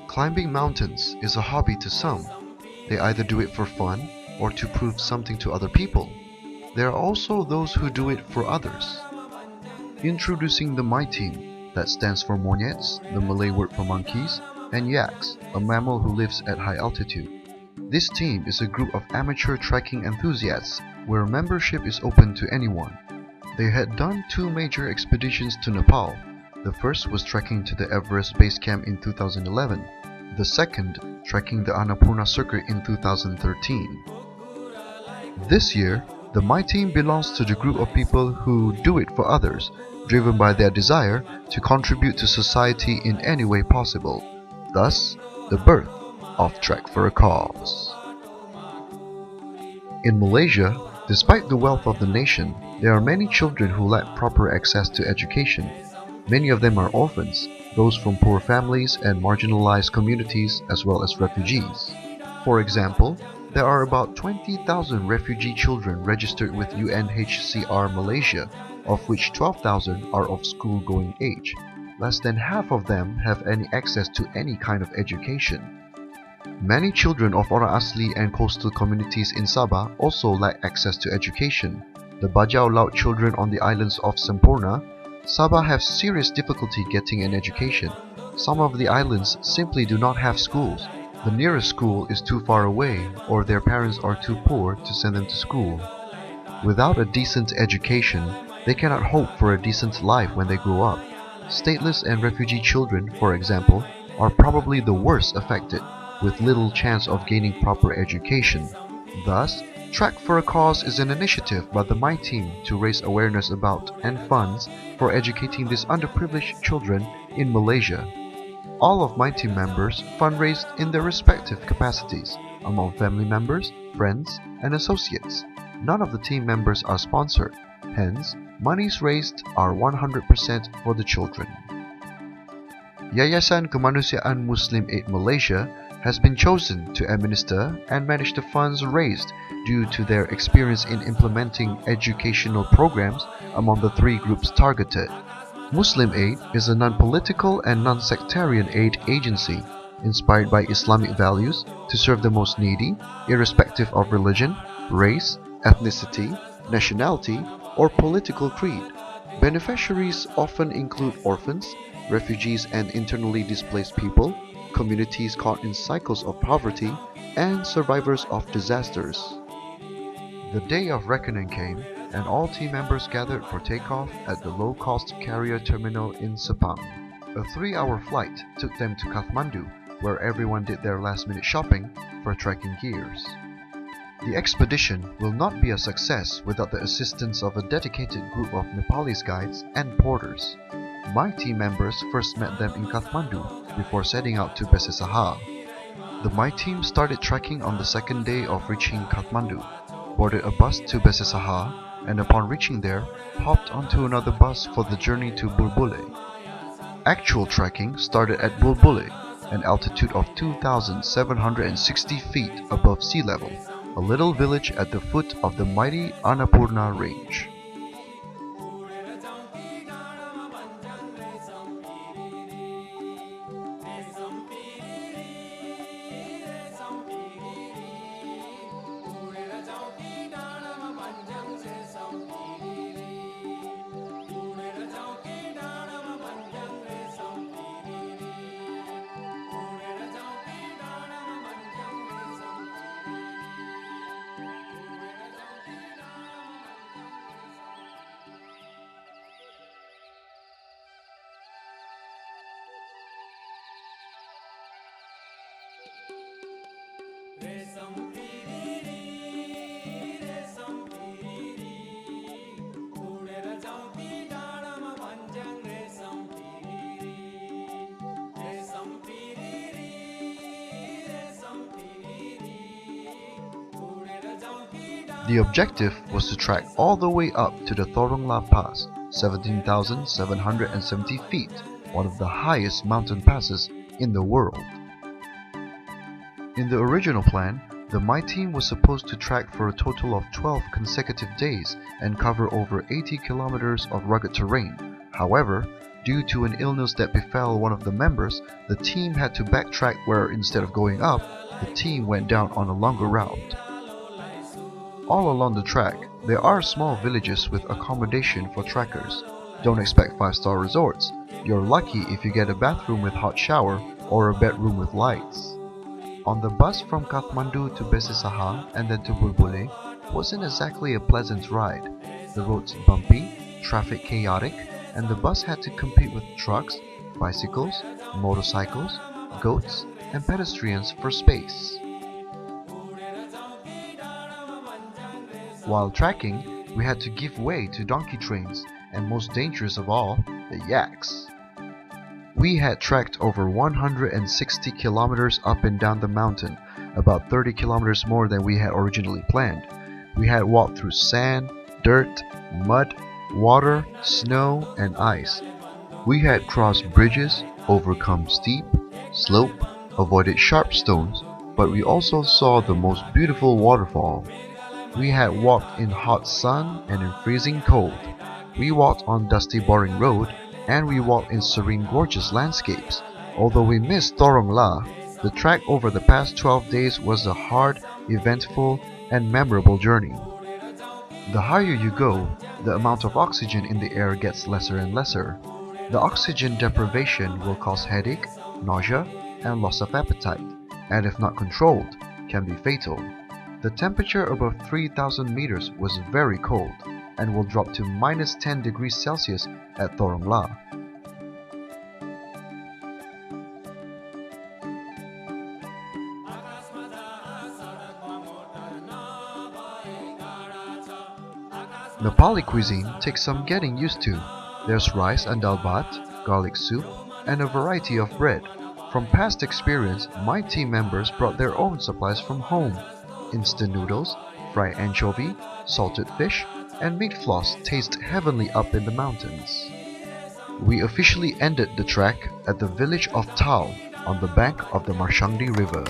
Climbing mountains is a hobby to some. They either do it for fun or to prove something to other people. There are also those who do it for others. Introducing the My Team, that stands for monyets, the Malay word for monkeys, and yaks, a mammal who lives at high altitude. This team is a group of amateur trekking enthusiasts where membership is open to anyone. They had done 2 major expeditions to Nepal. The first was trekking to the Everest Base Camp in 2011. The second, trekking the Annapurna Circuit in 2013. This year, the My Team belongs to the group of people who do it for others, driven by their desire to contribute to society in any way possible. Thus, the birth of Trek for a Cause. In Malaysia, despite the wealth of the nation, there are many children who lack proper access to education. Many of them are orphans, those from poor families and marginalized communities, as well as refugees. For example, there are about 20,000 refugee children registered with UNHCR Malaysia, of which 12,000 are of school-going age. Less than half of them have any access to any kind of education. Many children of Orang Asli and coastal communities in Sabah also lack access to education. The Bajau Laut children on the islands of Semporna, Sabah have serious difficulty getting an education. Some of the islands simply do not have schools. The nearest school is too far away, or their parents are too poor to send them to school. Without a decent education, they cannot hope for a decent life when they grow up. Stateless and refugee children, for example, are probably the worst affected, with little chance of gaining proper education. Thus, Trek for a Cause is an initiative by the My Team to raise awareness about and funds for educating these underprivileged children in Malaysia. All of My Team members fundraised in their respective capacities, among family members, friends, and associates. None of the team members are sponsored, hence, monies raised are 100% for the children. Yayasan Kemanusiaan Muslim Aid Malaysia has been chosen to administer and manage the funds raised due to their experience in implementing educational programs among the 3 groups targeted. Muslim Aid is a non-political and non-sectarian aid agency inspired by Islamic values to serve the most needy, irrespective of religion, race, ethnicity, nationality, or political creed. Beneficiaries often include orphans, refugees and internally displaced people, communities caught in cycles of poverty, and survivors of disasters. The day of reckoning came, and all team members gathered for takeoff at the low-cost carrier terminal in Sepang. A 3-hour flight took them to Kathmandu, where everyone did their last-minute shopping for trekking gears. The expedition will not be a success without the assistance of a dedicated group of Nepalese guides and porters. My team members first met them in Kathmandu before setting out to Bessesaha. The My Team started trekking on the 2nd day of reaching Kathmandu, boarded a bus to Bessesaha, and upon reaching there, hopped onto another bus for the journey to Bulbule. Actual trekking started at Bulbule, an altitude of 2,760 feet above sea level, a little village at the foot of the mighty Annapurna range. The objective was to trek all the way up to the Thorongla Pass, 17,770 feet, one of the highest mountain passes in the world. In the original plan, My team was supposed to trek for a total of 12 consecutive days and cover over 80 kilometers of rugged terrain. However, due to an illness that befell one of the members, the team had to backtrack where instead of going up, the team went down on a longer route. All along the track, there are small villages with accommodation for trekkers. Don't expect 5-star resorts. You're lucky if you get a bathroom with hot shower or a bedroom with lights. On the bus from Kathmandu to Besisaha and then to Bulbule wasn't exactly a pleasant ride. The roads bumpy, traffic chaotic, and the bus had to compete with trucks, bicycles, motorcycles, goats, and pedestrians for space. While trekking, we had to give way to donkey trains, and most dangerous of all, the yaks. We had trekked over 160 kilometers up and down the mountain, about 30 kilometers more than we had originally planned. We had walked through sand, dirt, mud, water, snow, and ice. We had crossed bridges, overcome steep, slope, avoided sharp stones, but we also saw the most beautiful waterfall. We had walked in hot sun and in freezing cold. We walked on dusty boring road, and we walked in serene gorgeous landscapes. Although we missed Torong La, the trek over the past 12 days was a hard, eventful, and memorable journey. The higher you go, the amount of oxygen in the air gets lesser and lesser. The oxygen deprivation will cause headache, nausea, and loss of appetite, and if not controlled, can be fatal. The temperature above 3,000 meters was very cold, and will drop to minus 10 degrees Celsius at Torong La. Nepali cuisine takes some getting used to. There's rice and dal bhat, garlic soup, and a variety of bread. From past experience, my team members brought their own supplies from home. Instant noodles, fried anchovy, salted fish, and meat floss taste heavenly up in the mountains. We officially ended the trek at the village of Tal on the bank of the Marshangdi River.